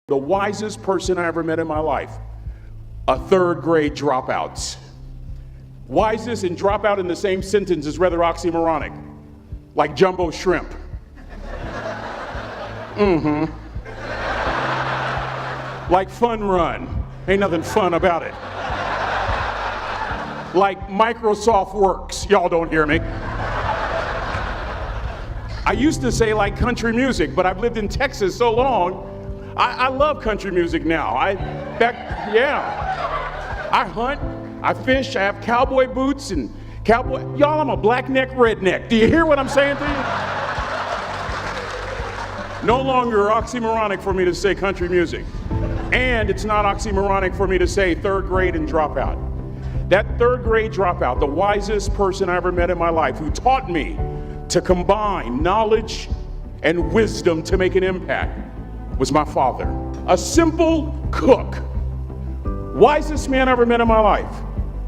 The wisest person I ever met in my life, a third grade dropout. Wisest and dropout in the same sentence is rather oxymoronic, like jumbo shrimp. Like fun run, ain't nothing fun about it. Like Microsoft Works, y'all don't hear me. I used to say like country music, but I've lived in Texas so long, I love country music now. I hunt, I fish, I have cowboy boots and cowboy, y'all, I'm a black neck redneck. Do you hear what I'm saying to you? No longer oxymoronic for me to say country music. And it's not oxymoronic for me to say third grade and dropout. That third grade dropout, the wisest person I ever met in my life, who taught me to combine knowledge and wisdom to make an impact, was my father. A simple cook. Wisest man I ever met in my life.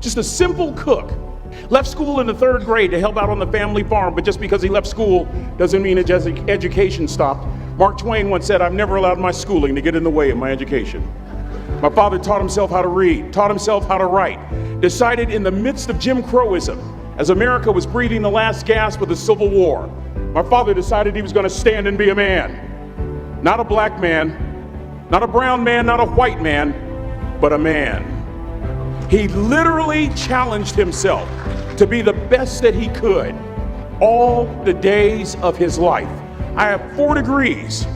Just a simple cook. Left school in the third grade to help out on the family farm, but just because he left school doesn't mean his education stopped. Mark Twain once said, "I've never allowed my schooling to get in the way of my education." My father taught himself how to read, taught himself how to write, decided in the midst of Jim Crowism, as America was breathing the last gasp of the Civil War, my father decided he was going to stand and be a man. Not a black man, not a brown man, not a white man, but a man. He literally challenged himself to be the best that he could all the days of his life. I have 4 degrees.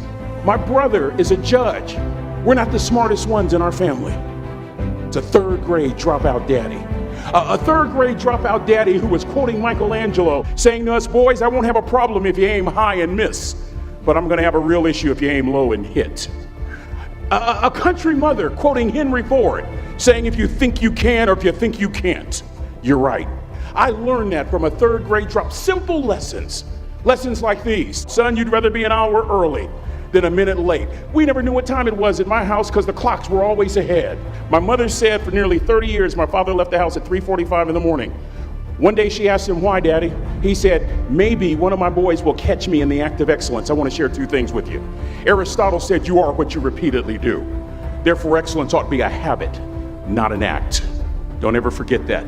My brother is a judge. We're not the smartest ones in our family. It's a third grade dropout daddy. A third grade dropout daddy who was quoting Michelangelo, saying to us, "Boys, I won't have a problem if you aim high and miss, but I'm gonna have a real issue if you aim low and hit." A country mother quoting Henry Ford, saying, "If you think you can or if you think you can't, you're right." I learned that from a third grade drop. Simple lessons. Lessons like these. Son, you'd rather be an hour early than a minute late. We never knew what time it was at my house because the clocks were always ahead. My mother said for nearly 30 years, my father left the house at 3:45 in the morning. One day she asked him, "Why, Daddy?" He said, "Maybe one of my boys will catch me in the act of excellence. I want to share 2 things with you. Aristotle said, you are what you repeatedly do. Therefore, excellence ought to be a habit, not an act." Don't ever forget that.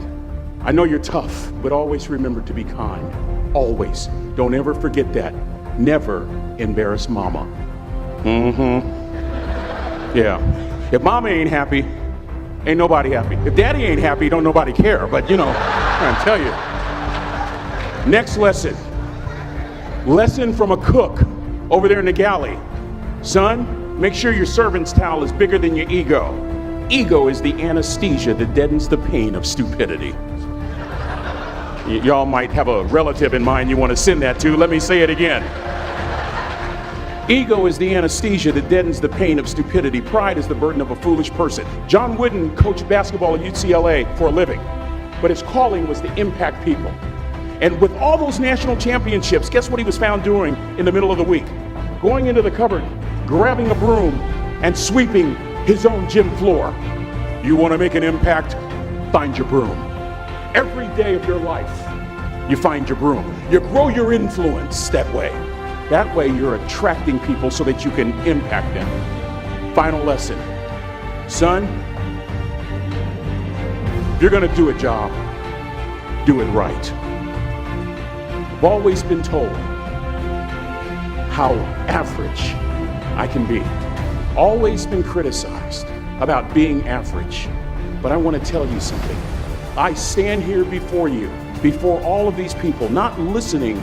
I know you're tough, but always remember to be kind. Always. Don't ever forget that. Never embarrass mama. Yeah. If mama ain't happy, ain't nobody happy. If daddy ain't happy, don't nobody care. But you know, I'm trying to tell you. Next lesson. Lesson from a cook over there in the galley. Son, make sure your servant's towel is bigger than your ego. Ego is the anesthesia that deadens the pain of stupidity. Y'all might have a relative in mind you want to send that to. Let me say it again. Ego is the anesthesia that deadens the pain of stupidity. Pride is the burden of a foolish person. John Wooden coached basketball at UCLA for a living, but his calling was to impact people. And with all those national championships, guess what he was found doing in the middle of the week? Going into the cupboard, grabbing a broom, and sweeping his own gym floor. You want to make an impact? Find your broom. Every day of your life, you find your broom. You grow your influence that way. That way you're attracting people so that you can impact them. Final lesson. Son, if you're going to do a job, do it right. I've always been told how average I can be. Always been criticized about being average. But I want to tell you something. I stand here before you, before all of these people, not listening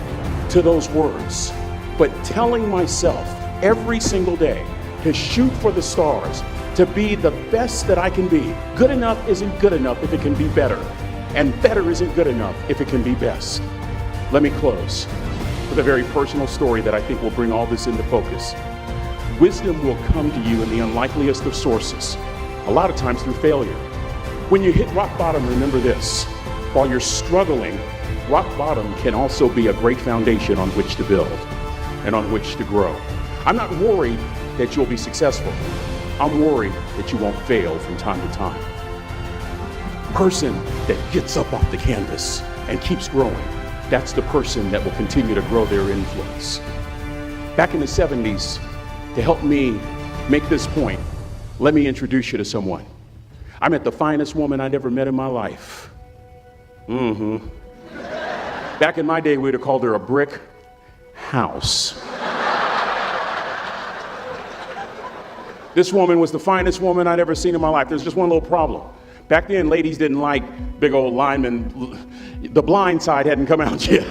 to those words, but telling myself every single day to shoot for the stars, to be the best that I can be. Good enough isn't good enough if it can be better, and better isn't good enough if it can be best. Let me close with a very personal story that I think will bring all this into focus. Wisdom will come to you in the unlikeliest of sources, a lot of times through failure. When you hit rock bottom, remember this. While you're struggling, rock bottom can also be a great foundation on which to build and on which to grow. I'm not worried that you'll be successful. I'm worried that you won't fail from time to time. Person that gets up off the canvas and keeps growing, that's the person that will continue to grow their influence. Back in the 70s, to help me make this point, let me introduce you to someone. I met the finest woman I'd ever met in my life. Back in my day, we'd have called her a brick house. This woman was the finest woman I'd ever seen in my life. There's just one little problem. Back then, ladies didn't like big old linemen. The Blind Side hadn't come out yet.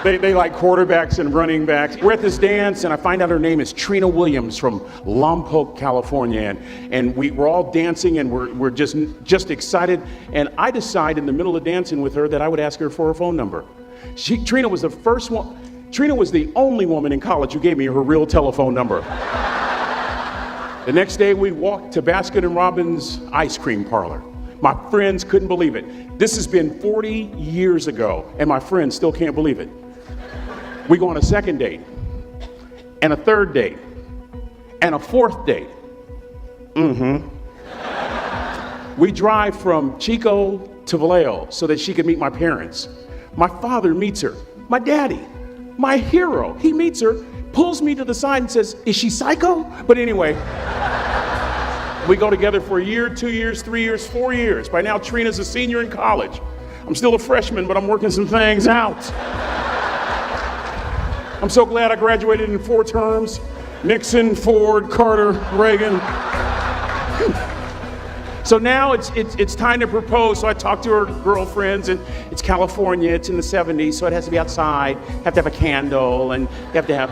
They like quarterbacks and running backs. We're at this dance, and I find out her name is Trina Williams from Lompoc, California. And we're all dancing, and we're just excited. And I decide in the middle of dancing with her that I would ask her for her phone number. Trina was the first one. Trina was the only woman in college who gave me her real telephone number. The next day, we walked to Baskin & Robbins ice cream parlor. My friends couldn't believe it. This has been 40 years ago, and my friends still can't believe it. We go on a second date, and a third date, and a fourth date. We drive from Chico to Vallejo so that she could meet my parents. My father meets her. My daddy, my hero, he meets her, pulls me to the side and says, "Is she psycho?" But anyway, we go together for a year, 2 years, 3 years, 4 years. By now, Trina's a senior in college. I'm still a freshman, but I'm working some things out. I'm so glad I graduated in 4 terms. Nixon, Ford, Carter, Reagan. So now it's time to propose. So I talk to her girlfriends, and it's California, it's in the 70s, so it has to be outside. Have to have a candle, and you have to have,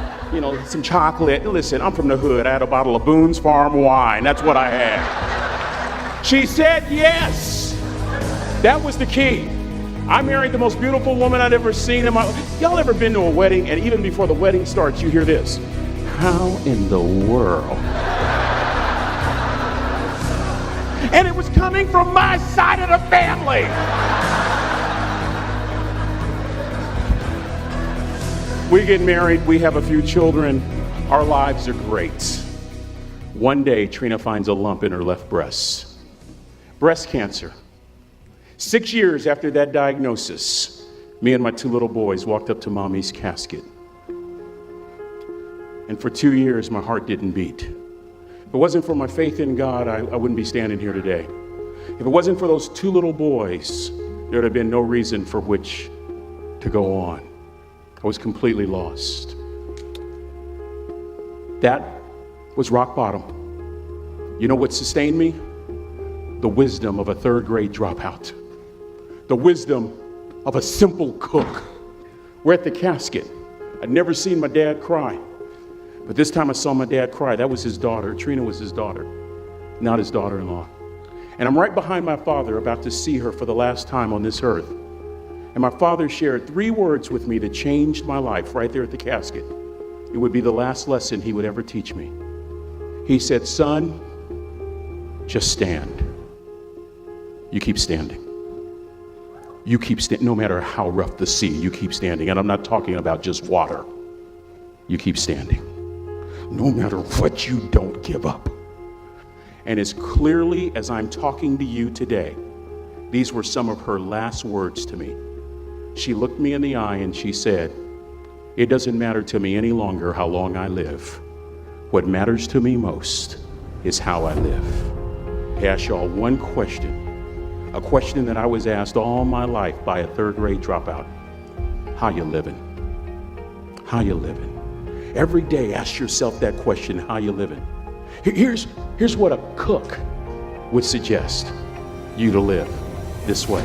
some chocolate. Listen, I'm from the hood. I had a bottle of Boone's Farm wine. That's what I had. She said yes. That was the key. I married the most beautiful woman I'd ever seen in my life. Y'all ever been to a wedding, and even before the wedding starts, you hear this? How in the world? And it was coming from my side of the family. We get married, we have a few children, our lives are great. One day, Trina finds a lump in her left breast. Breast cancer. 6 years after that diagnosis, me and my 2 little boys walked up to Mommy's casket. And for 2 years, my heart didn't beat. If it wasn't for my faith in God, I wouldn't be standing here today. If it wasn't for those 2 little boys, there would have been no reason for which to go on. I was completely lost. That was rock bottom. You know what sustained me? The wisdom of a 3rd grade dropout. The wisdom of a simple cook. We're at the casket. I'd never seen my dad cry. But this time I saw my dad cry. That was his daughter. Trina was his daughter, not his daughter-in-law. And I'm right behind my father, about to see her for the last time on this earth. And my father shared 3 words with me that changed my life right there at the casket. It would be the last lesson he would ever teach me. He said, "Son, just stand. You keep standing. You keep standing, no matter how rough the sea, you keep standing." And I'm not talking about just water. You keep standing. No matter what, you don't give up. And as clearly as I'm talking to you today, these were some of her last words to me. She looked me in the eye and she said, "It doesn't matter to me any longer how long I live. What matters to me most is how I live." I ask y'all one question, a question that I was asked all my life by a 3rd grade dropout. How you living? How you living? Every day, ask yourself that question, how you living? Here's what a cook would suggest you to live this way.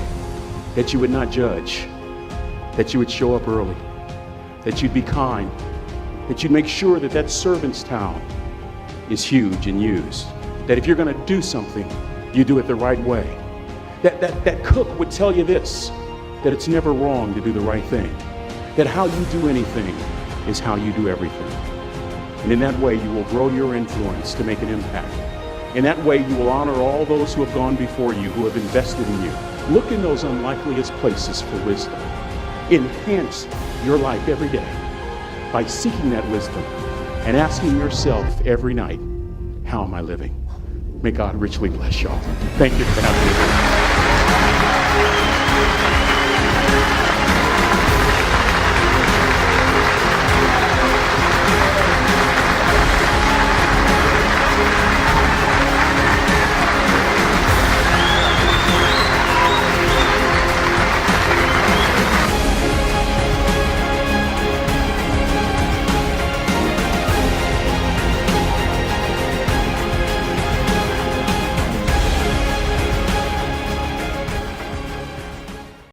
That you would not judge, that you would show up early, that you'd be kind, that you'd make sure that that servant's towel is huge and used, that if you're gonna do something, you do it the right way. That cook would tell you this, that it's never wrong to do the right thing, that how you do anything is how you do everything. And in that way, you will grow your influence to make an impact. In that way, you will honor all those who have gone before you, who have invested in you. Look in those unlikeliest places for wisdom. Enhance your life every day by seeking that wisdom and asking yourself every night, how am I living? May God richly bless y'all. Thank you for having me.